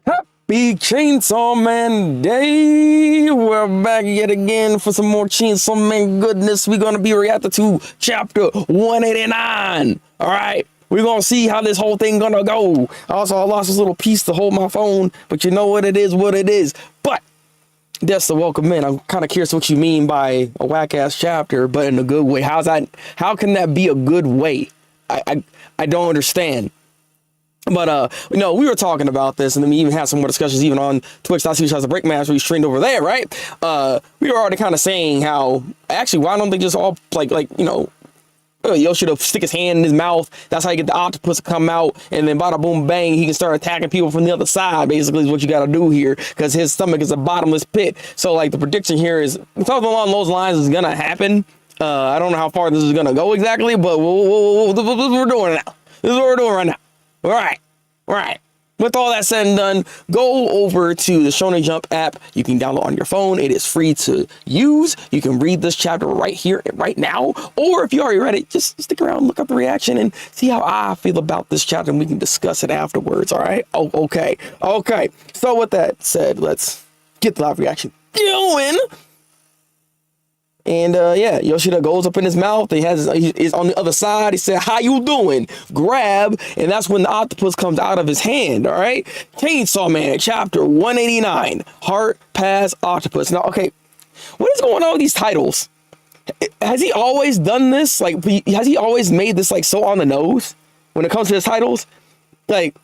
Happy Chainsaw Man Day! We're back yet again for some more Chainsaw Man goodness. We're gonna be reacting to chapter 189. All right, we're gonna see how this whole thing gonna go. Also, I lost this little piece to hold my phone, but you know what it is, But that's the welcome in. I'm kind of curious what you mean by a whack ass chapter, but in a good way. How's that? How can that be a good way? I don't understand. But we were talking about this, and then we even had some more discussions even on Twitch.tv/Thabreakmaster. We streamed over there, right? We were already kind of saying how actually why don't they just all Yoshida stick his hand in his mouth. That's how you get the octopus to come out, and then bada boom bang, he can start attacking people from the other side. Basically, is what you got to do here, because his stomach is a bottomless pit. So like the prediction here is something along those lines is gonna happen. I don't know how far this is gonna go exactly, but we're doing it now. This is what we're doing right now. All right. With all that said and done, go over to the Shonen Jump app. You can download on your phone. It is free to use. You can read this chapter right here and right now. Or if you already read it, just stick around, look up the reaction, and see how I feel about this chapter, and we can discuss it afterwards. All right? Oh, okay. So with that said, let's get the live reaction going. And Yoshida goes up in his mouth. He's on the other side. He said, "How you doing?" Grab, and that's when the octopus comes out of his hand. All right, Chainsaw Man, chapter 189, Heart Pass Octopus. Now, okay, what is going on with these titles? Has he always done this? Like, has he always made this like so on the nose when it comes to his titles? Like,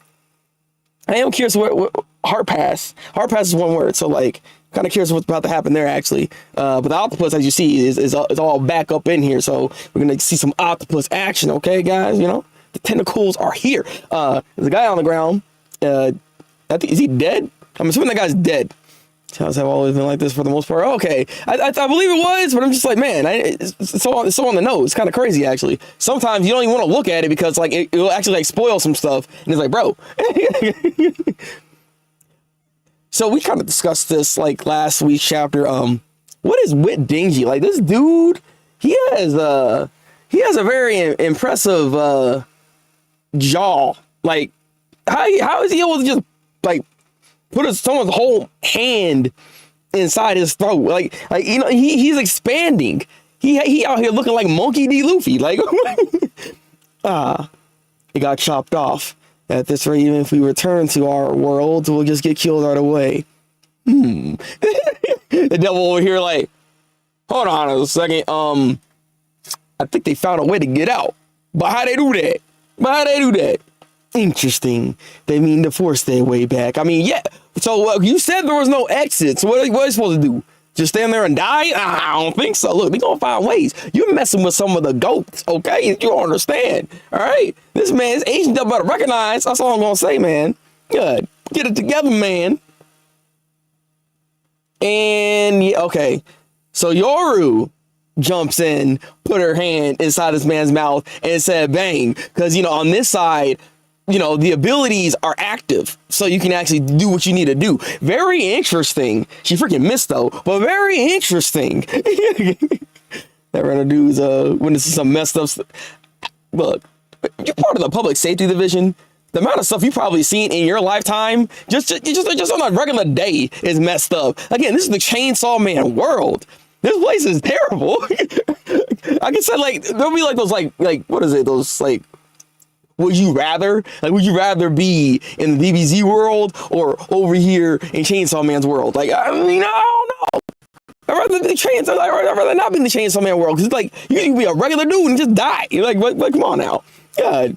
I am curious what Heart Pass. Heart Pass is one word, so like. Kind of curious what's about to happen there, actually. But the octopus, as you see, is all back up in here. So we're going to see some octopus action, okay, guys? You know, the tentacles are here. There's a guy on the ground. I think, is he dead? I'm assuming that guy's dead. Tales have always been like this for the most part. Okay, I believe it was, but I'm just like, man, it's so on the nose. It's kind of crazy, actually. Sometimes you don't even want to look at it because, like, it'll actually, like, spoil some stuff. And it's like, bro. So we kind of discussed this like last week's chapter. What is with Denji? Like, this dude, he has a very impressive jaw. Like, how is he able to just like put someone's whole hand inside his throat? Like you know, he's expanding. He out here looking like Monkey D. Luffy. Like, he got chopped off. At this rate, even if we return to our world, we'll just get killed right away. The devil over here like, hold on a second. I think they found a way to get out. But how they do that? Interesting. They mean to force their way back. I mean, yeah. So you said there was no exit. So what are you supposed to do? Just stand there and die? I don't think so. Look, we gonna find ways. You're messing with some of the goats, okay? You don't understand, all right? This man's agent better recognize. That's all I'm gonna say, man. Good. Get it together, man. And, yeah, okay. So Yoru jumps in, put her hand inside this man's mouth, and said, bang. Because, you know, on this side, you know, the abilities are active, so you can actually do what you need to do. Very interesting. She freaking missed, though, but very interesting. That random dude's witnessing some messed up stuff. Look, you're part of the public safety division. The amount of stuff you've probably seen in your lifetime, just on a regular day, is messed up. Again, this is the Chainsaw Man world. This place is terrible. I can say, like, there'll be like those, like what is it? Those, like, would you rather be in the DBZ world or over here in Chainsaw Man's world? Like, I mean, I don't know. I'd rather not be in the Chainsaw Man world, because it's like you can be a regular dude and just die. You're like, come on now. God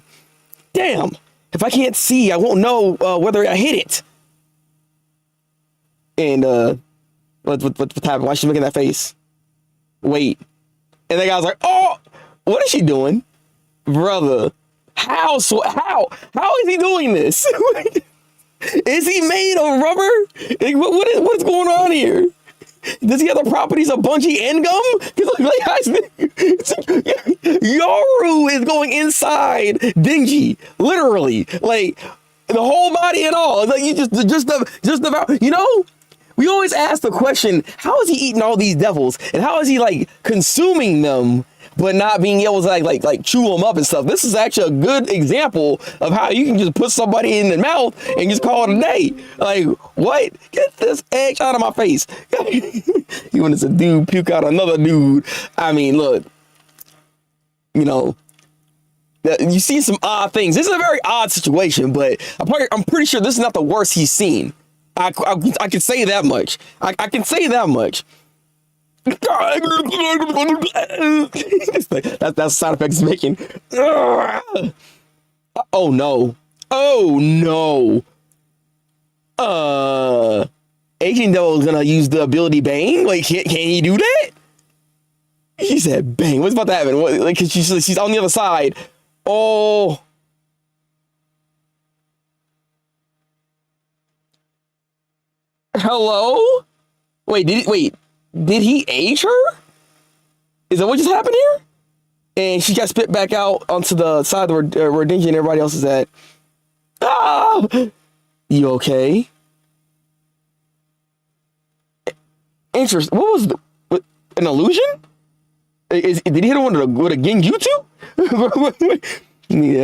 damn. If I can't see, I won't know whether I hit it. And what's happening? Why is she making that face? Wait. And the guy's like, oh, what is she doing? Brother. How is he doing this? Is he made of rubber? Like, what's going on here? Does he have the properties of bungee and gum? Yoru is going inside Denji, literally, like the whole body and all. Like, you just about, you know. We always ask the question: how is he eating all these devils, and how is he like consuming them? but not being able to like chew them up and stuff. This is actually a good example of how you can just put somebody in the mouth and just call it a day. Like, what? Get this egg out of my face. Even as a dude puke out another dude. I mean, look, you know, you see some odd things. This is a very odd situation, but I'm pretty sure this is not the worst he's seen. I can say that much. I can say that much. That's the sound effect it's making. Oh no. Oh no. Agent Devil is gonna use the ability Bang. Like, can he do that? He said Bang. What's about to happen? What, like, cause she's on the other side. Oh. Hello? Wait, did he age her? Is that what just happened here? And she got spit back out onto the side where Denji and everybody else is at. Ah! You okay? Interesting. What was an illusion? Did he hit him with a genjutsu? He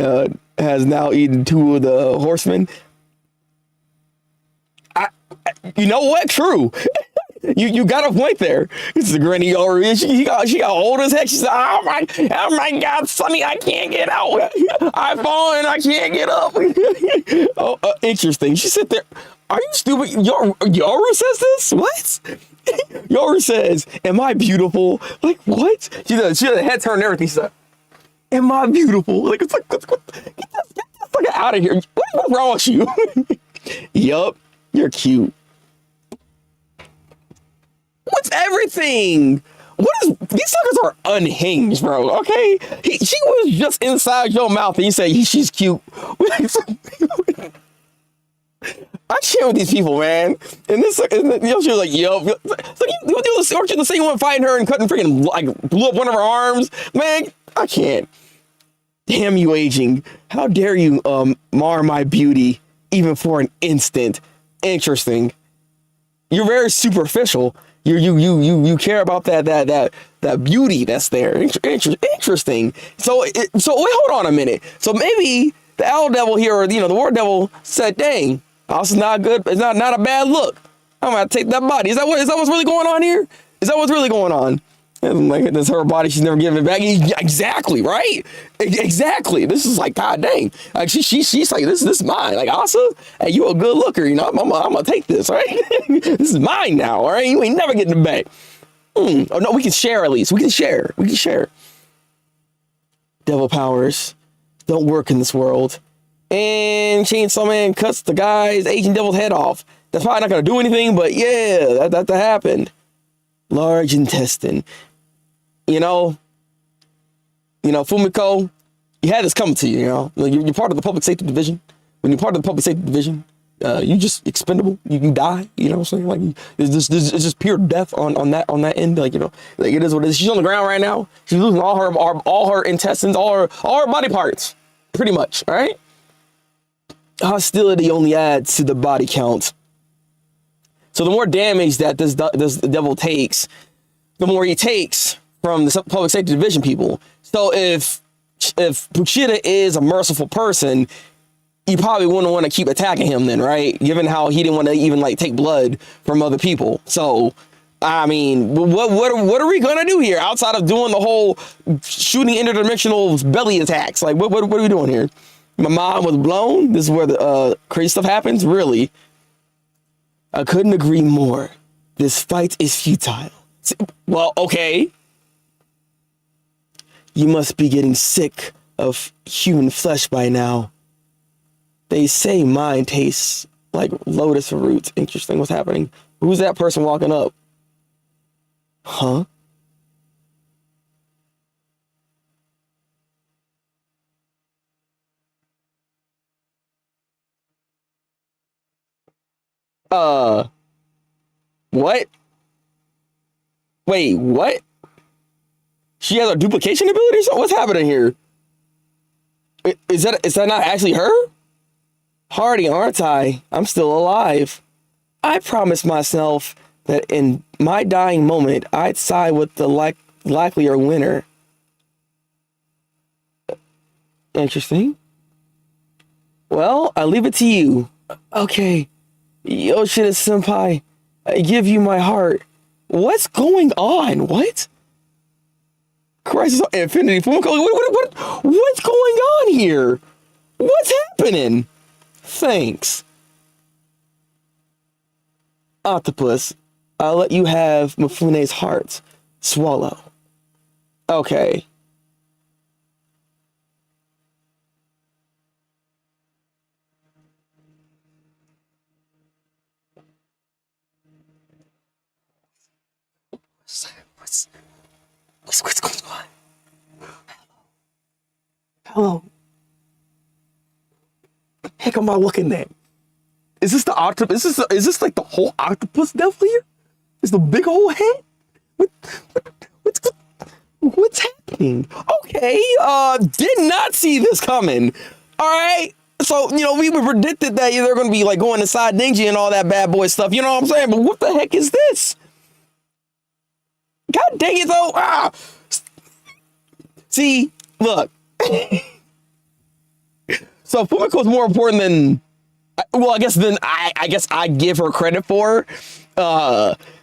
has now eaten 2 of the horsemen. You know what? True. You got a point there. This is Granny Yoru. She got old as heck. She said, oh my God, Sonny, I can't get out. I've fallen, I can't get up. Oh, interesting. She said there, are you stupid? Yoru says this? What? Yoru says, am I beautiful? Like, what? She had a head turn and everything. She said, am I beautiful? Like, it's like, get this fucker out of here. What's wrong with you? Yup, you're cute. What's everything? These suckers are unhinged, bro. Okay, she was just inside your mouth, and you say she's cute. I can't with these people, man. And this, she was like, yo, it's like weren't you the same one fighting her and cutting freaking like blew up one of her arms, man? I can't. Damn you, aging! How dare you mar my beauty even for an instant? Interesting. You're very superficial. You care about that beauty that's there. Interesting. So wait, hold on a minute. So maybe the Owl Devil here, or the War Devil said, "Dang, this is not good. It's not a bad look. I'm gonna take that body." Is that what's really going on here? Is that what's really going on? My goodness, her body, she's never giving it back. Exactly, right? Exactly. This is like, God dang. Like she's like, this is mine. Like, Asa, hey, you a good looker, I'm gonna take this, right? This is mine now, all right? You ain't never getting it back. Oh no, we can share at least. We can share. Devil powers don't work in this world. And Chainsaw Man cuts the guy's Agent Devil's head off. That's probably not gonna do anything, but yeah, that happened. Large intestine. Fumiko, you had this coming to you, You're part of the public safety division. When you're part of the public safety division, you just expendable. You die, what I'm saying? Like, it's just pure death on that end. Like, like it is what it is. She's on the ground right now. She's losing all her intestines, all her body parts, pretty much, all right? Hostility only adds to the body count. So the more damage that this devil takes, the more he takes from the public safety division people. So if Bushida is a merciful person, you probably wouldn't want to keep attacking him then, right? Given how he didn't want to even like take blood from other people. So, I mean, what are we gonna do here outside of doing the whole shooting interdimensional belly attacks? Like, what are we doing here? My mind was blown. This is where the crazy stuff happens. Really, I couldn't agree more. This fight is futile. Well, okay. You must be getting sick of human flesh by now. They say mine tastes like lotus roots. Interesting. What's happening? Who's that person walking up? Huh? What? Wait, what? She has a duplication ability? So what's happening here? Is that not actually her? Hardy, aren't I? I'm still alive. I promised myself that in my dying moment, I'd side with the likelier winner. Interesting. Well, I leave it to you. Okay. Yoshida Senpai, I give you my heart. What's going on? What? Crisis on Infinity. What's going on here? What's happening? Thanks. Octopus, I'll let you have Mifune's heart. Swallow. Okay. What's going on? Hello. What the heck am I looking at? Is this the octopus? Is this like the whole octopus devil here? Is the big old head? What's happening? Okay, did not see this coming. All right. So, we predicted that they're going to be like going inside Denji and all that bad boy stuff. You know what I'm saying? But what the heck is this? God dang it, though. Ah. See, look. So Fumiko's more important than, well, I guess I give her credit for.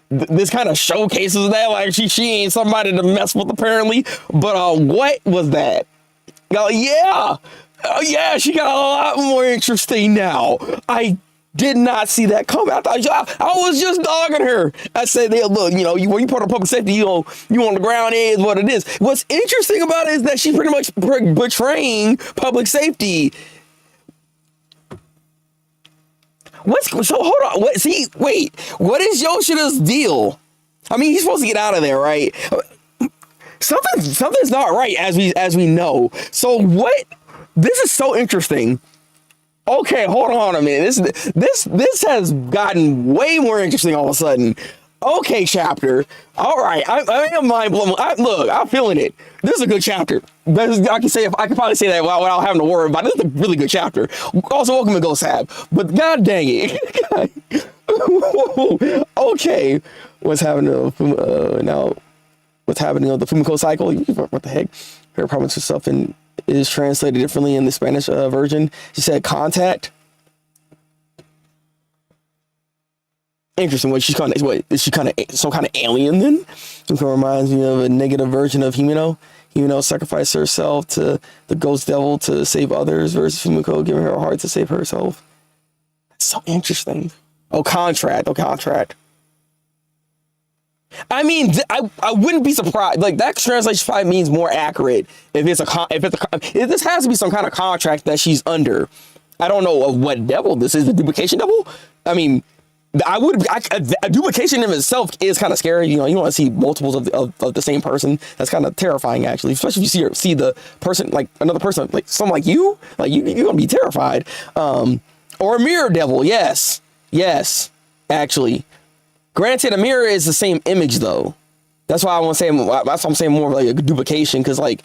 This kind of showcases that, like, she ain't somebody to mess with, apparently. But what was that? Yeah. Oh, yeah, she got a lot more interesting now. I did not see that coming. I was just dogging her. I said, hey, look, when you put on public safety, you on the ground is what it is. What's interesting about it is that she's pretty much betraying public safety. So hold on. Wait. What is Yoshida's deal? I mean, he's supposed to get out of there, right? Something's not right, as we know. So what? This is so interesting. Okay, hold on a minute. This has gotten way more interesting all of a sudden. Okay, chapter. All right, I am mind blown. Look, I'm feeling it. This is a good chapter. I can probably say that without having to worry about it. This is a really good chapter. Also, welcome to Ghost Hab. But god dang it. Okay, what's happening now? What's happening on the Fumiko cycle? What the heck? Her promise herself is translated differently in the Spanish version. She said contact. Interesting. Is she kind of some kind of alien then? It reminds me of a negative version of Himeno. Himeno sacrificed herself to the ghost devil to save others versus Fumiko giving her a heart to save herself. That's so interesting. Contract. I mean, I wouldn't be surprised. Like, that translation probably means more accurate if this has to be some kind of contract that she's under. I don't know of what devil this is. The duplication devil. I mean, a duplication in itself is kind of scary. You want to see multiples of the same person. That's kind of terrifying, actually, especially if you see the person, like another person, like someone like you're gonna be terrified. Or a mirror devil. Yes, actually. Granted, a mirror is the same image, though. That's why I'm saying more of like a duplication, because like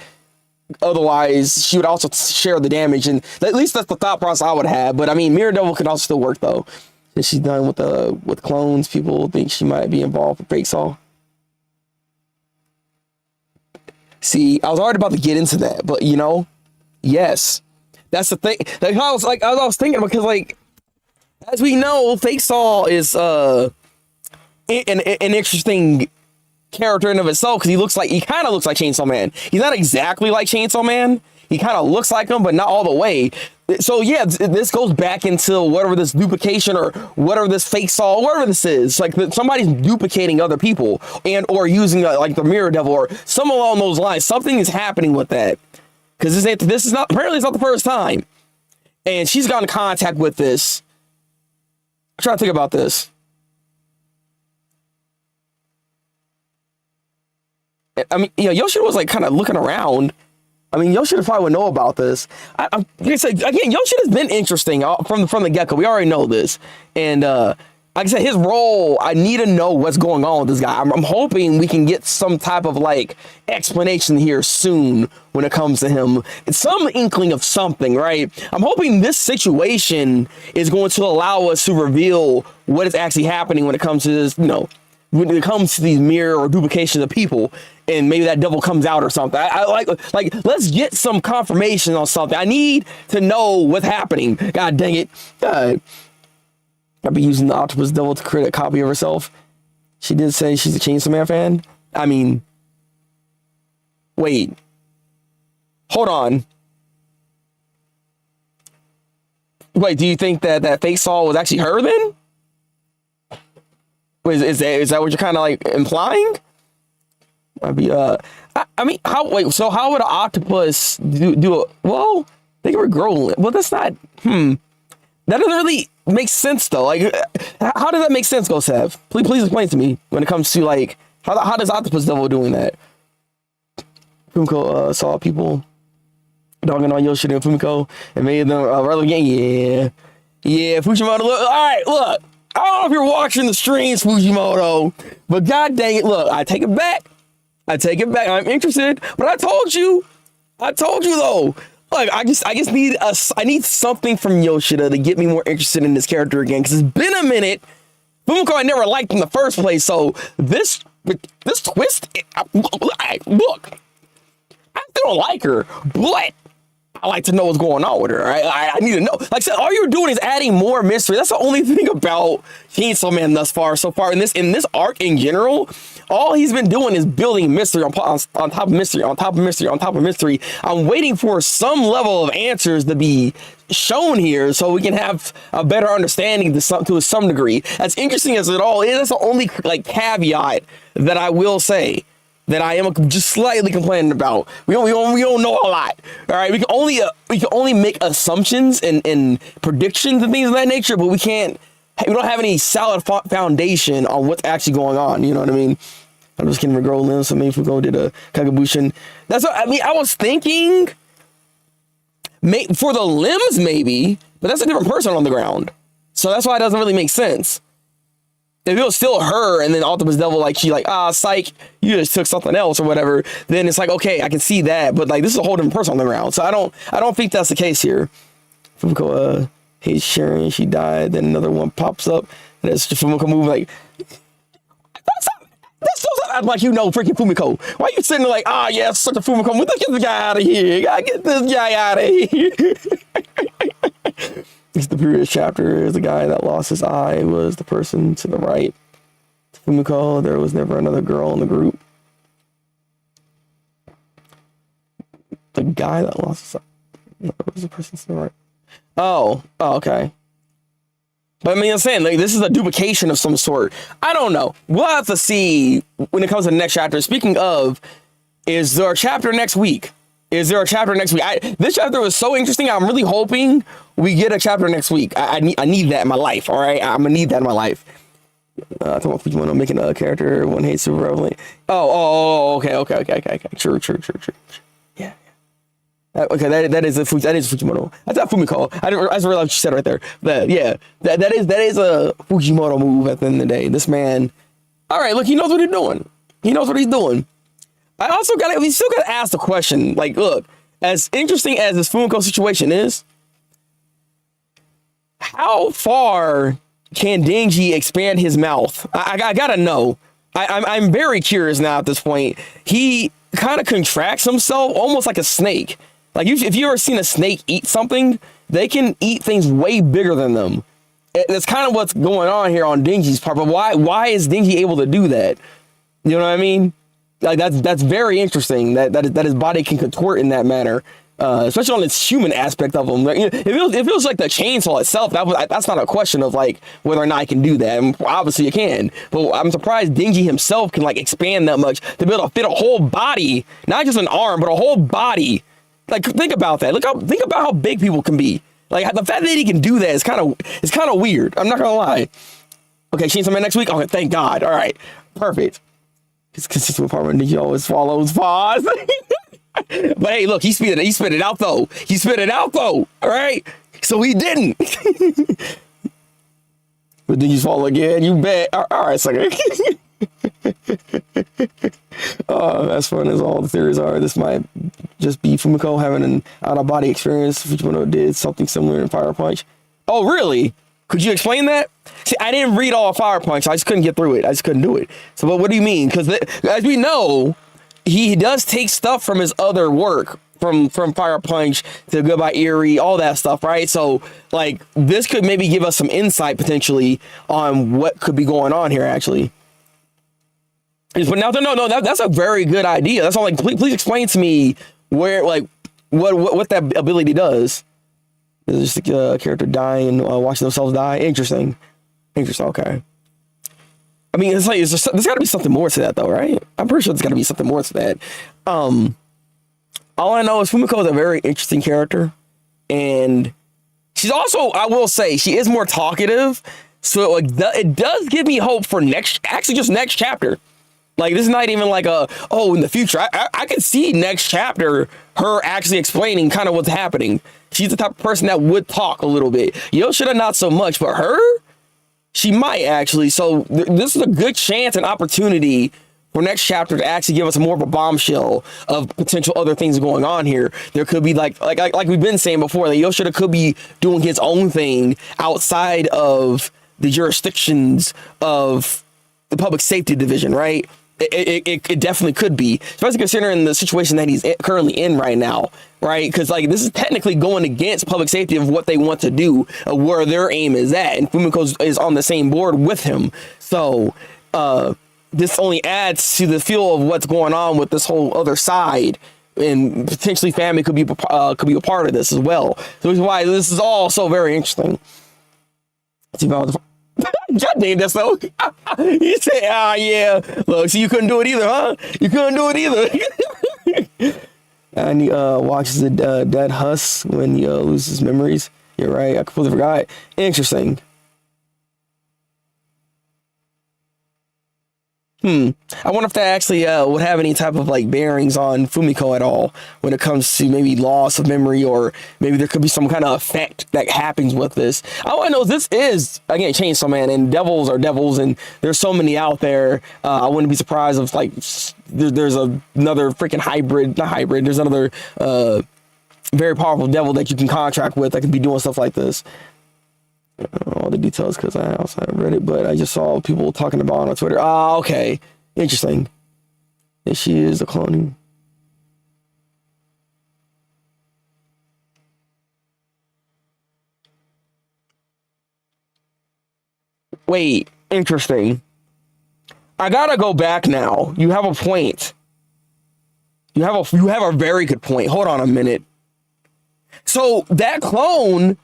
otherwise she would also share the damage, and at least that's the thought process I would have. But I mean, mirror devil could also still work, though. If she's done with clones, people think she might be involved with Fake Saw. See, I was already about to get into that, but yes, that's the thing. Like I was thinking, because like as we know, Fake Saw is an interesting character in of itself, because he kind of looks like Chainsaw Man. He's not exactly like Chainsaw Man. He kind of looks like him, but not all the way. So yeah, this goes back into whatever this duplication or whatever this Fake Saw, whatever this is. Like somebody's duplicating other people or using like the mirror devil or some along those lines. Something is happening with that, because this is not the first time. And she's got in contact with this. I'm trying to think about this. I mean, Yoshida was like kind of looking around. I mean, Yoshida probably would know about this. Like I said, again, Yoshida's been interesting from the get-go. We already know this. And like I said, his role, I need to know what's going on with this guy. I'm hoping we can get some type of like explanation here soon when it comes to him. It's some inkling of something, right? I'm hoping this situation is going to allow us to reveal what is actually happening when it comes to this, when it comes to these mirror or duplications of people, and maybe that devil comes out or something. I like let's get some confirmation on something. I need to know what's happening. God dang it. I'll be using the octopus devil to create a copy of herself. She did say she's a Chainsaw Man fan. I mean, wait. Hold on. Wait, do you think that fake Saw was actually her then? Wait, is that what you're kind of like implying? I mean, how would an octopus do it? Well, they can regrow. Well, that's not, that doesn't really make sense though. Like, how does that make sense, Go Sav? Please explain to me when it comes to like, how does Octopus Devil doing that? Fumiko saw people dogging on Yoshida and Fumiko and made them relevant. Yeah, Fujimoto. Look, all right, look. I don't know if you're watching the streams, Fujimoto, but god dang it, look, I take it back. I'm interested, but I told you though. Like, I just need something from Yoshida to get me more interested in this character again, because it's been a minute. Fumiko I never liked in the first place, so this twist, look, I still don't like her, but I like to know what's going on with her. I need to know. Like I said, all you're doing is adding more mystery. That's the only thing about Chainsaw Man thus far. So far in this arc in general, all he's been doing is building mystery on top of mystery, on top of mystery, on top of mystery. I'm waiting for some level of answers to be shown here so we can have a better understanding to some degree. As interesting as it all is, that's the only like caveat that I will say that I am just slightly complaining about. We don't know a lot. All right, we can only make assumptions and predictions and things of that nature, but we don't have any solid foundation on what's actually going on. You know what I mean? I'm just kidding. Regrow limbs. So maybe if we go to the Kagabushin, that's what I mean. I was thinking, for the limbs maybe, but that's a different person on the ground, so that's why it doesn't really make sense. If it was still her and then Octopus Devil, like she like, psych, you just took something else or whatever, then it's like, okay, I can see that, but like this is a whole different person on the ground. So I don't think that's the case here. Fumiko hates Sharon, she died, then another one pops up, and it's Fumiko move like, that's so sad. Like, you know, freaking Fumiko. Why are you sitting there like, yeah, such a Fumiko, let's get this guy out of here. Gotta get this guy out of here. The previous chapter is the guy that lost his eye was the person to the right. To Fumiko, there was never another girl in the group. The guy that lost his eye was the person to the right. Oh, okay. But I mean, I'm saying, like, this is a duplication of some sort. I don't know. We'll have to see when it comes to the next chapter. Speaking of, is there a chapter next week? This chapter was so interesting. I'm really hoping we get a chapter next week. I need that in my life. All right, I'm gonna need that in my life. I thought you want to make another character one hates super relevant. Okay. True. Yeah. Okay, that is Fujimoto. That's not Fumiko. I didn't realize what you said right there. But yeah, that is a Fujimoto move at the end of the day. This man. All right, look, he knows what he's doing. We still gotta ask the question, like, look, as interesting as this Fumiko situation is, how far can Denji expand his mouth? I gotta know. I'm very curious now at this point. He kind of contracts himself almost like a snake. Like, if you ever seen a snake eat something, they can eat things way bigger than them. That's kind of what's going on here on Denji's part, but why is Denji able to do that? You know what I mean? Like, that's very interesting that his body can contort in that manner, especially on its human aspect of him. Like, it feels like the chainsaw itself. That's not a question of like whether or not I can do that. And obviously it can, but I'm surprised Denji himself can like expand that much to be able to fit a whole body, not just an arm, but a whole body. Like, think about that. Think about how big people can be. Like, the fact that he can do that is kind of weird. I'm not gonna lie. Okay, Chainsaw Man next week. Okay, thank God. All right, perfect. His consistent apartment, he always follows pause. But hey, look, he spit it out though. All right, so he didn't. But then you fall again. You bet. All right, sucker. As fun as all the theories are, this might just be Fumiko having an out-of-body experience. Fujimoto did something similar in Fire Punch. Oh, really? Could you explain that? See, I didn't read all of Fire Punch. So I just couldn't get through it. I just couldn't do it. So, but what do you mean? Because as we know, he does take stuff from his other work, from Fire Punch to Goodbye Eerie, all that stuff, right? So, like, this could maybe give us some insight potentially on what could be going on here, actually. But now, no, that's a very good idea. That's all. Like, please explain to me where, like, what that ability does. Is just a character dying and watching themselves die? Interesting. Okay. I mean, it's like, there's got to be something more to that, though, right? I'm pretty sure there's got to be something more to that. All I know is Fumiko is a very interesting character, and she's also, I will say, she is more talkative. So it does give me hope for next chapter. Like, this is not even like in the future. I could see next chapter her actually explaining kind of what's happening. She's the type of person that would talk a little bit. Yoshida, not so much, but her, she might actually. So this is a good chance and opportunity for next chapter to actually give us more of a bombshell of potential other things going on here. There could be like we've been saying before, that Yoshida could be doing his own thing outside of the jurisdictions of the public safety division, right? It definitely could be, especially considering the situation that he's currently in right now, right? Because like, this is technically going against public safety of what they want to do, where their aim is at, and Fumiko is on the same board with him. So this only adds to the feel of what's going on with this whole other side, and potentially family could be a part of this as well. So that's why this is all so very interesting. Let's see about God damn, that's so. You say, yeah. Look, see, you couldn't do it either, huh? You couldn't do it either. And he watches the dead Huss when he loses memories. You're right. I completely forgot. Interesting. I wonder if that actually would have any type of like bearings on Fumiko at all when it comes to maybe loss of memory, or maybe there could be some kind of effect that happens with this. All I know is this is, again, Chainsaw Man, and devils are devils, and there's so many out there. I wouldn't be surprised if like there's another freaking there's another very powerful devil that you can contract with that can be doing stuff like this. All the details because I also haven't read it, but I just saw people talking about it on Twitter. Okay. Interesting. And she is a cloning. Wait, interesting. I gotta go back now. You have a point. You have a very good point. Hold on a minute. So that clone,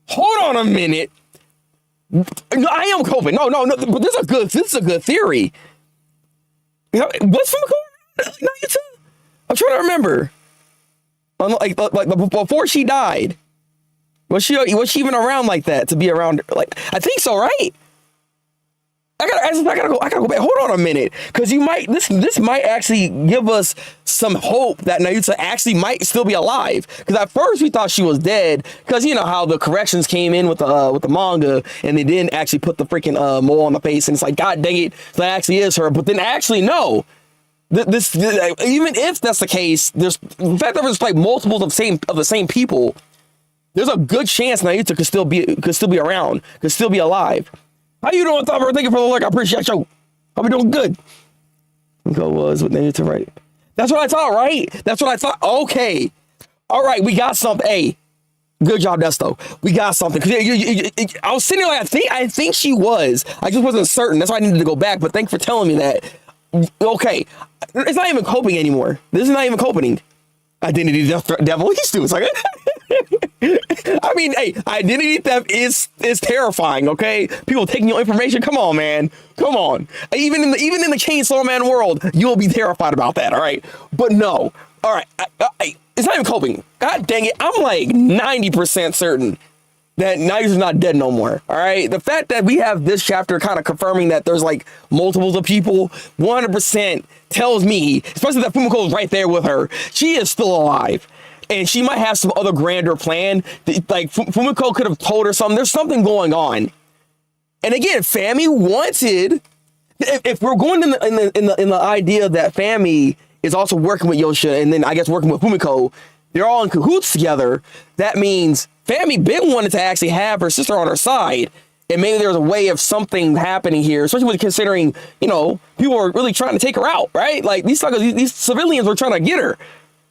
hold on a minute. No, I am coping. No, but this is a good theory. You know, what's from I'm trying to remember. Like before she died, was she even around like that to be around? Like, I think so, right? I gotta go back. Hold on a minute, because this might actually give us some hope that Nayuta actually might still be alive. Because at first we thought she was dead, because you know how the corrections came in with the manga, and they didn't actually put the freaking mole on the face, and it's like, God dang it, that actually is her. But then actually no, this even if that's the case, there's the fact that there's like multiples of the same people. There's a good chance Nayuta could still be around, could still be alive. How you doing, Thabreakmaster? Thank you for the look. I appreciate you. Hope you're doing good. Go was with Nayuta, right? That's what I thought, right? That's what I thought. Okay. All right, we got something. Hey, good job, Desto. We got something. I was sitting there like, I think she was. I just wasn't certain. That's why I needed to go back. But thanks for telling me that. Okay. It's not even coping anymore. This is not even coping. Identity devil. He's stupid. It's like, I mean, hey, identity theft is terrifying. Okay, people taking your information. Come on, man. Come on. Even in the Chainsaw Man world, you'll be terrified about that. All right, but no. All right, it's not even coping. God dang it! I'm like 90% certain that Nayu's not dead no more. All right, the fact that we have this chapter kind of confirming that there's like multiples of people, 100% tells me, especially that Fumiko is right there with her, she is still alive. And she might have some other grander plan. Like Fumiko could have told her something. There's something going on. And again, Fami wanted. If we're going in the idea that Fami is also working with Yoshida, and then I guess working with Fumiko, they're all in cahoots together. That means Fami been wanted to actually have her sister on her side, And maybe there's a way of something happening here, especially with considering, you know, people are really trying to take her out, right? Like these civilians were trying to get her.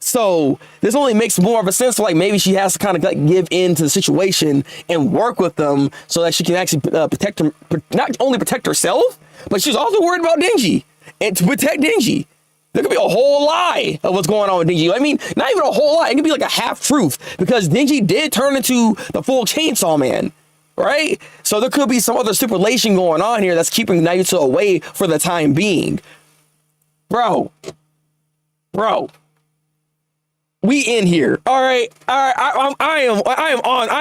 So this only makes more of a sense. Like maybe she has to kind of like give in to the situation and work with them so that she can actually protect them, not only protect herself, but she's also worried about Denji and to protect Denji. There could be a whole lie of what's going on with Denji. I mean, not even a whole lie. It could be like a half truth because Denji did turn into the full Chainsaw Man, right? So there could be some other stipulation going on here that's keeping Naruto away for the time being. Bro. We in here. All right. I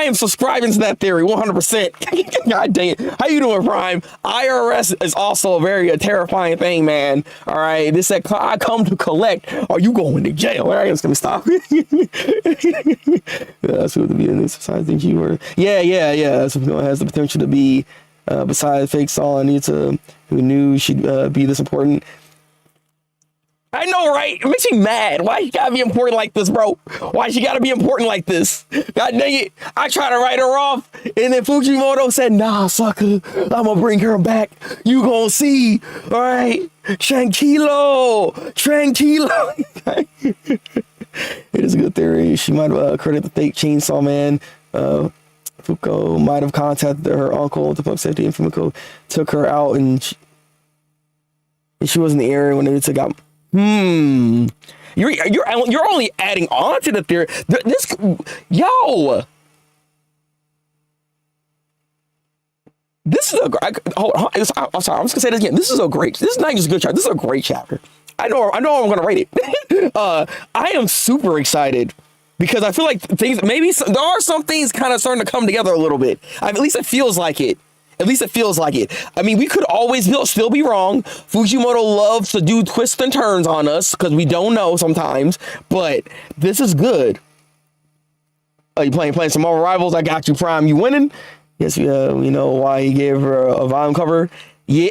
am subscribing to that theory 100%. God dang it. How you doing, Prime? IRS is also a very terrifying thing, man. All right. This said, I come to collect. Are you going to jail? All right, it's gonna stop. That's what to be in this besides the keyword. Yeah. So it has the potential to be besides fake Saw Anita, who knew she'd be this important. I know, right? It makes me mad. Why she gotta be important like this, bro? Why she gotta be important like this? God dang it. I tried to write her off, and then Fujimoto said, nah, sucker, I'm gonna bring her back. You gonna see, all right? Tranquilo. It is a good theory. She might have credited the fake Chainsaw Man. Fuko might have contacted her uncle to public safety, and Fumiko took her out, and she was in the area when they took out. You're only adding on to the theory. This is a. I'm sorry. I'm just gonna say this again. This is not just a good chapter. This is a great chapter. I know. I'm gonna rate it. I am super excited because I feel like there are some things kind of starting to come together a little bit. At least it feels like it. I mean, we could always still be wrong. Fujimoto loves to do twists and turns on us because we don't know sometimes. But this is good. Are you playing some more Rivals? I got you, Prime. You winning? Yes, we know why he gave her a volume cover. Yeah.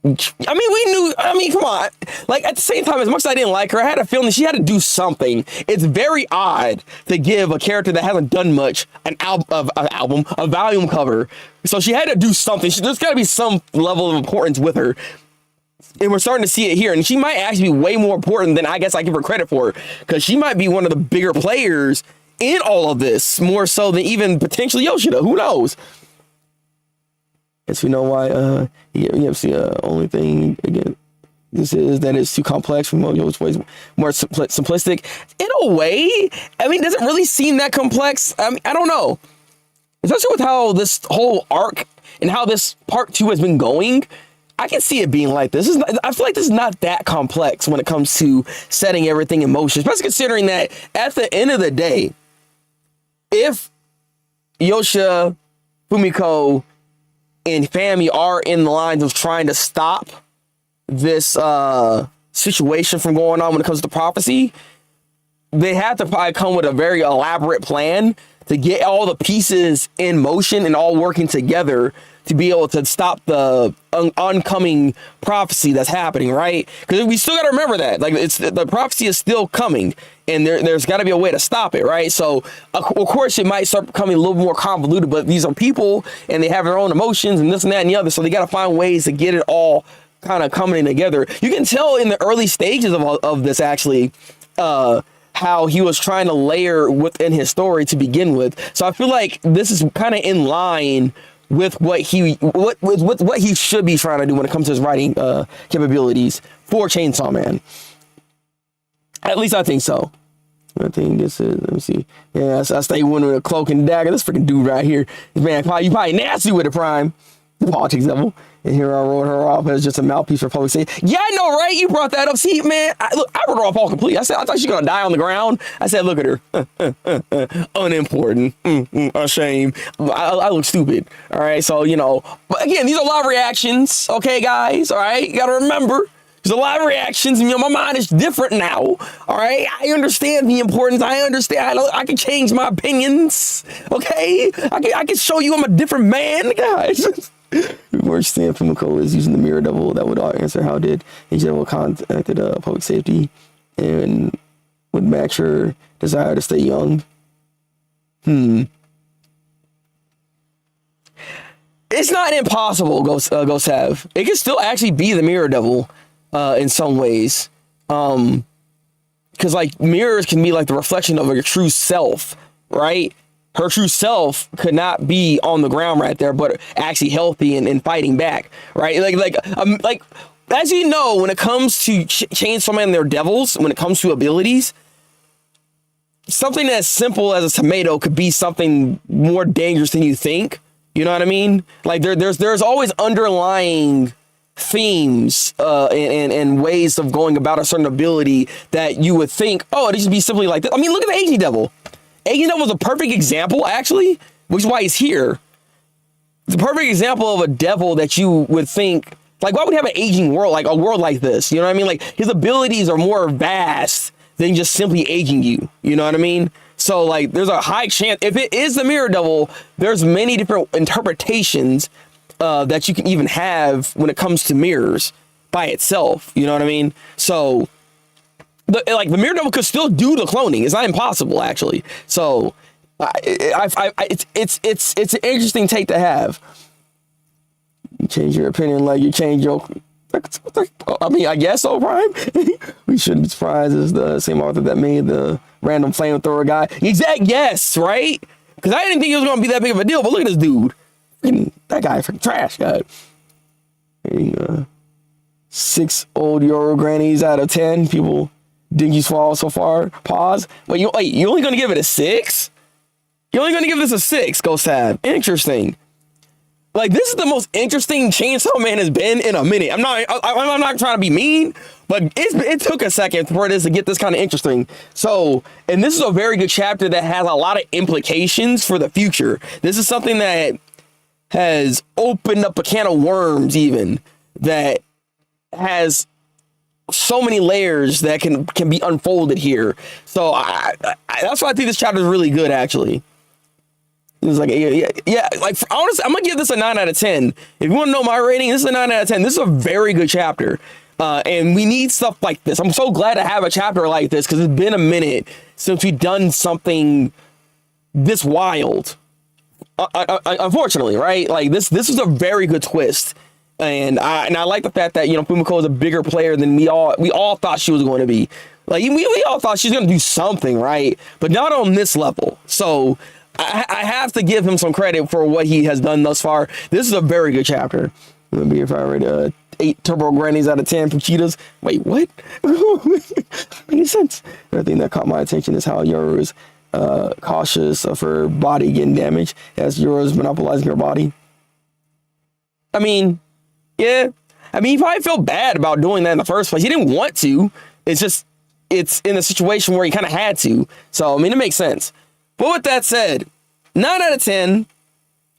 I mean, we knew. I mean, come on. Like, at the same time, as much as I didn't like her, I had a feeling she had to do something. It's very odd to give a character that hasn't done much a volume cover. So she had to do something. There's got to be some level of importance with her. And we're starting to see it here. And she might actually be way more important than I guess I give her credit for. Because she might be one of the bigger players in all of this. More so than even potentially Yoshida. Who knows? Yes, we know why the only thing again this is that it's too complex for Mojo's ways more simplistic. In a way, I mean, does it really seem that complex? I mean, I don't know. Especially with how this whole arc and how this part 2 has been going, I can see it being like this. I feel like this is not that complex when it comes to setting everything in motion, especially considering that at the end of the day, if Yosha, Fumiko, and Fami are in the lines of trying to stop this situation from going on when it comes to prophecy, they have to probably come with a very elaborate plan to get all the pieces in motion and all working together to be able to stop the oncoming prophecy that's happening, right? Because we still got to remember that, like, the prophecy is still coming, and there's got to be a way to stop it, right? So, of course, it might start becoming a little more convoluted, but these are people, and they have their own emotions, and this and that and the other, so they got to find ways to get it all kind of coming together. You can tell in the early stages of this, actually, how he was trying to layer within his story to begin with. So I feel like this is kind of in line with what he should be trying to do when it comes to his writing capabilities for Chainsaw Man. At least I think so. I think this is, let me see. Yeah, I stay winning with a cloak and dagger. This freaking dude right here. Man, you probably nasty with it, Prime. Politics level. And here I wrote her off as just a mouthpiece for public safety. Yeah, I know, right? You brought that up. See, man, I wrote her off all complete. I thought she was gonna die on the ground. I said, look at her. Unimportant. A shame. I look stupid. All right, so, but again, these are live reactions. Okay, guys, all right? You gotta remember, there's a lot of reactions, and my mind is different now. All right, I understand the importance. I understand. I can change my opinions. Okay, I can show you I'm a different man, guys. Worst thing from Nicole is using the mirror double. That would answer how did a general contacted public safety and would match her desire to stay young. it's not impossible, Ghost have. It can still actually be the Mirror Devil in some ways. Because like mirrors can be like the reflection of your true self, right? Her true self could not be on the ground right there, but actually healthy and fighting back, right? Like as you know, when it comes to Chainsaw Man and their devils, when it comes to abilities, something as simple as a tomato could be something more dangerous than you think. You know what I mean? Like there's always underlying themes and ways of going about a certain ability that you would think, oh, it should be simply like this. I mean, look at the Aging Devil. Aging Devil was a perfect example, actually, which is why he's here. It's a perfect example of a devil that you would think, like, why would he have an aging world, like a world like this? You know what I mean? Like, his abilities are more vast than just simply aging you. You know what I mean? So, like, there's a high chance, if it is the Mirror Devil, there's many different interpretations that you can even have when it comes to mirrors by itself. You know what I mean? So, the Mirror Devil could still do the cloning. It's not impossible, actually. So, it's an interesting take to have. You change your opinion like you change your... I mean, I guess so, Prime. We shouldn't be surprised. It's the same author that made the random flamethrower guy. Yes, right? Because I didn't think it was going to be that big of a deal, but look at this dude. That guy freaking trash, God. 6 old Euro grannies out of 10 people. Denji's fall so far. Pause. Wait, you only going to give it a 6? You're only going to give this a 6, Ghost Tab. Interesting. Like, this is the most interesting Chainsaw Man has been in a minute. I'm not trying to be mean, but it took a second for this to get this kind of interesting. So, and this is a very good chapter that has a lot of implications for the future. This is something that has opened up a can of worms, even, that has so many layers that can be unfolded here. So that's why I think this chapter is really good, actually. It was like, yeah. Like, honestly, I'm gonna give this a 9 out of 10. If you want to know my rating, this is a 9 out of 10. This is a very good chapter, and we need stuff like this. I'm so glad to have a chapter like this because it's been a minute since we've done something this wild. Unfortunately, right? Like this is a very good twist, and I like the fact that, you know, Fumiko is a bigger player than we all thought she was going to be. Like, we all thought she's going to do something, right? But not on this level. So I have to give him some credit for what he has done thus far. This is a very good chapter. Let me, if I rate 8 turbo grannies out of 10 from cheetahs. Wait, what? Makes sense. Another thing that caught my attention is how Yoru's cautious of her body getting damaged as Yoru's monopolizing her body. I mean, yeah. I mean, he probably felt bad about doing that in the first place. He didn't want to. It's just, it's in a situation where he kind of had to. So, I mean, it makes sense. But with that said, 9 out of 10,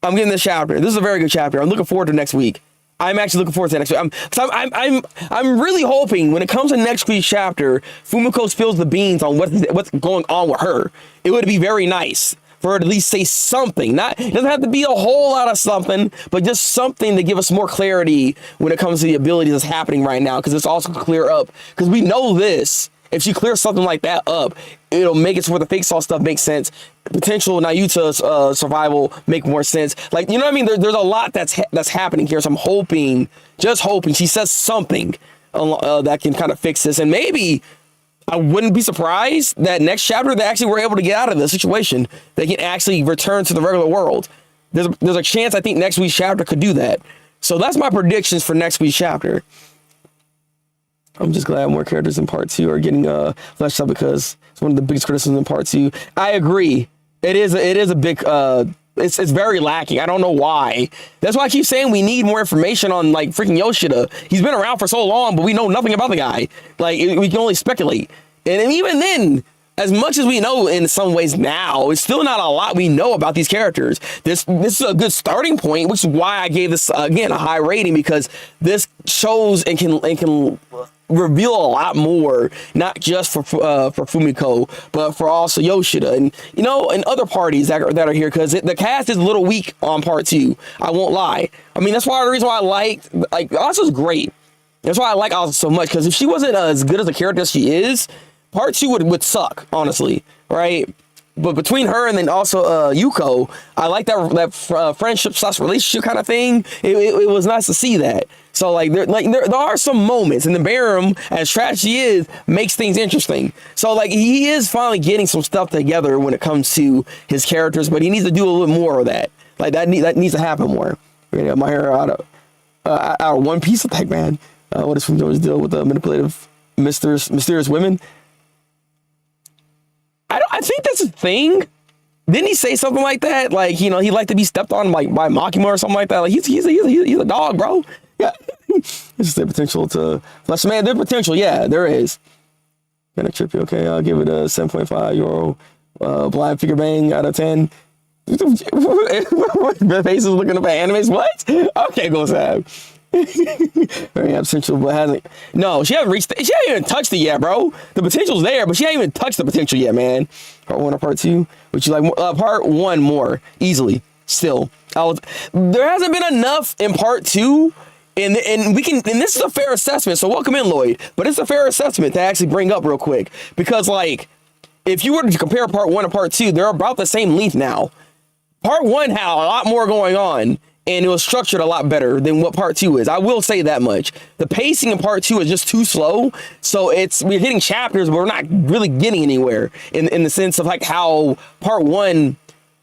I'm giving this chapter. This is a very good chapter. I'm looking forward to next week. I'm actually looking forward to next week. I'm really hoping when it comes to next week's chapter, Fumiko spills the beans on what's going on with her. It would be very nice for her to at least say something. It doesn't have to be a whole lot of something, but just something to give us more clarity when it comes to the abilities that's happening right now. Because it's also clear up. Because we know this. If she clears something like that up, it'll make it so where the fake saw stuff makes sense. Potential Nayuta's survival make more sense. Like, you know what I mean? There's a lot that's happening here. So I'm hoping, just hoping, she says something that can kind of fix this. And maybe I wouldn't be surprised that next chapter they actually were able to get out of the situation. They can actually return to the regular world. There's a chance I think next week's chapter could do that. So that's my predictions for next week's chapter. I'm just glad more characters in part 2 are getting fleshed out because it's one of the biggest criticisms in part 2. I agree. It is a big, it's very lacking. I don't know why. That's why I keep saying we need more information on, like, freaking Yoshida. He's been around for so long, but we know nothing about the guy. Like, we can only speculate. And even then, as much as we know in some ways now, it's still not a lot we know about these characters. This is a good starting point, which is why I gave this, again, a high rating, because this shows and can reveal a lot more, not just for Fumiko, but for also Yoshida and, you know, and other parties that are here, because the cast is a little weak on part 2. I won't lie. I mean, that's why the reason why I liked, like, Asa's great. That's why I like Asa so much, because if she wasn't as good as a character as she is, part 2 would suck, honestly, right? but between her and then also Yuko, I like that friendship / relationship kind of thing. It was nice to see that. So like there are some moments, and the Barum, as trash he is, makes things interesting. So like he is finally getting some stuff together when it comes to his characters, but he needs to do a little more of that. Like that needs to happen more. We're gonna get my hair out of One Piece attack, man. What is from George's deal with the manipulative mysterious women? I think that's a thing. Didn't he say something like that? Like, you know, he'd like to be stepped on by Makima or something like that. Like he's a dog, bro. Yeah. It's the potential to flesh man. There's potential, yeah, there is. Gonna trip you, okay? I'll give it a 7.5 euro blind figure bang out of 10. The face is looking up at animes. What? Okay, go Sam. Very potential, but hasn't. No, she hasn't reached. She hasn't even touched it yet, bro. The potential's there, but she hasn't even touched the potential yet, man. Part 1 or part 2? Would you like part 1 more easily? Still, there hasn't been enough in part 2, and this is a fair assessment. So welcome in, Lloyd. But it's a fair assessment to actually bring up real quick because, like, if you were to compare part 1 and part 2, they're about the same length now. Part 1 had a lot more going on, and it was structured a lot better than what part 2 is. I will say that much. The pacing in part 2 is just too slow. So we're hitting chapters, but we're not really getting anywhere in the sense of like how part 1,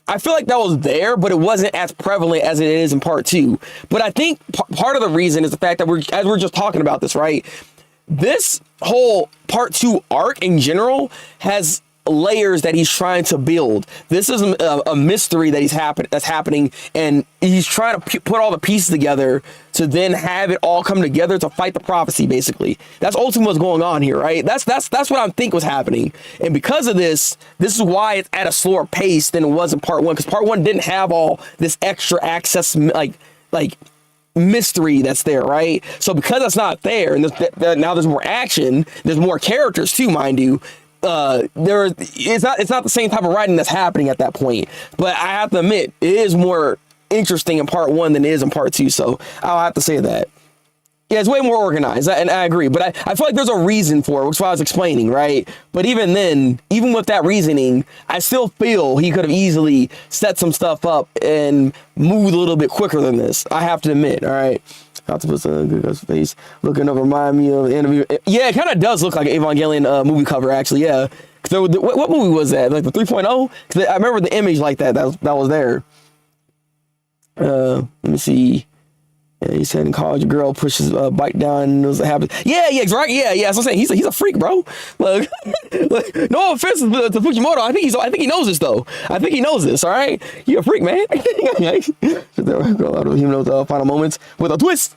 I feel like that was there, but it wasn't as prevalent as it is in part 2. But I think part of the reason is the fact that as we're just talking about this, right? This whole part 2 arc in general has layers that he's trying to build. This is a mystery that that's happening, and he's trying to put all the pieces together to then have it all come together to fight the prophecy. Basically, that's ultimately what's going on here, right? That's what I think was happening, and because of this is why it's at a slower pace than it was in part 1, because part 1 didn't have all this extra access like mystery that's there, right? So because that's not there, and now there's more action, there's more characters too, mind you. It's not the same type of writing that's happening at that point, but I have to admit it is more interesting in part 1 than it is in part 2, so I'll have to say that. Yeah, it's way more organized, and I agree, but I feel like there's a reason for it, which is what I was explaining, right? But even then, even with that reasoning, I still feel he could have easily set some stuff up and moved a little bit quicker than this. I have to admit, all right? Octopus good face looking over remind me of the interview. Yeah, it kind of does look like an Evangelion movie cover, actually. Yeah, what movie was that? Like the 3.0? Because I remember the image like that was there. Let me see. Yeah, he said in college, a girl pushes a bike down and it was a habit. Yeah, right. Yeah. That's what I'm saying. He's a freak, bro. Look, no offense to Fujimoto. I think he knows this though. I think he knows this. All right, you a freak, man. He knows the final moments with a twist.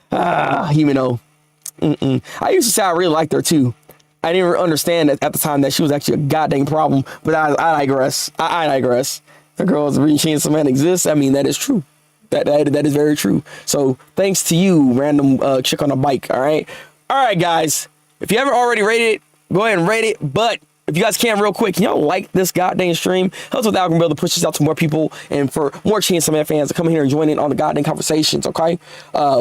Himeno. I used to say I really liked her too. I didn't understand at the time that she was actually a goddamn problem. But I digress. I digress. The girls reading Chainsaw Man exists. I mean, that is true. That is very true. So thanks to you, random chick on a bike. All right, guys. If you haven't already rated it, go ahead and rate it. But if you guys can, real quick, can y'all like this goddamn stream? Helps with the algorithm to push this out to more people and for more Chainsaw Man fans to come here and join in on the goddamn conversations. Okay,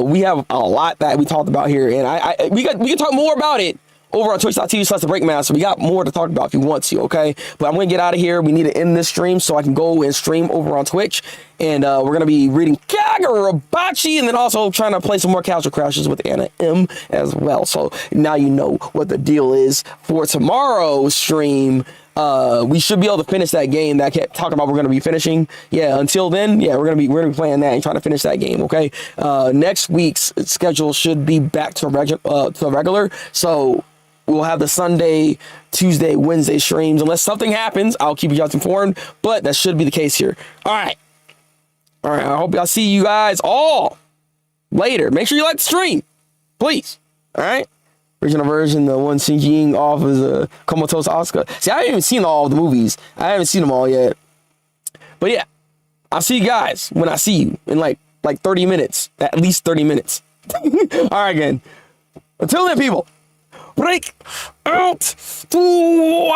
we have a lot that we talked about here, and we can talk more about it over on twitch.tv/Thabreakmaster. We got more to talk about if you want to, okay? But I'm going to get out of here. We need to end this stream so I can go and stream over on Twitch. And we're going to be reading Kagurabachi and then also trying to play some more Couch Crashes with Anna M as well. So now you know what the deal is for tomorrow's stream. We should be able to finish that game that I kept talking about we're going to be finishing. Yeah, until then, yeah, we're going to be playing that and trying to finish that game, okay? Next week's schedule should be back to regular. So we'll have the Sunday, Tuesday, Wednesday streams. Unless something happens, I'll keep you guys informed. But that should be the case here. All right. I hope I'll see you guys all later. Make sure you like the stream, please. All right. Original version, the one singing off as a comatose Oscar. See, I haven't even seen all the movies. I haven't seen them all yet. But yeah, I'll see you guys when I see you in like 30 minutes. At least 30 minutes. All right, again. Until then, people. Break out to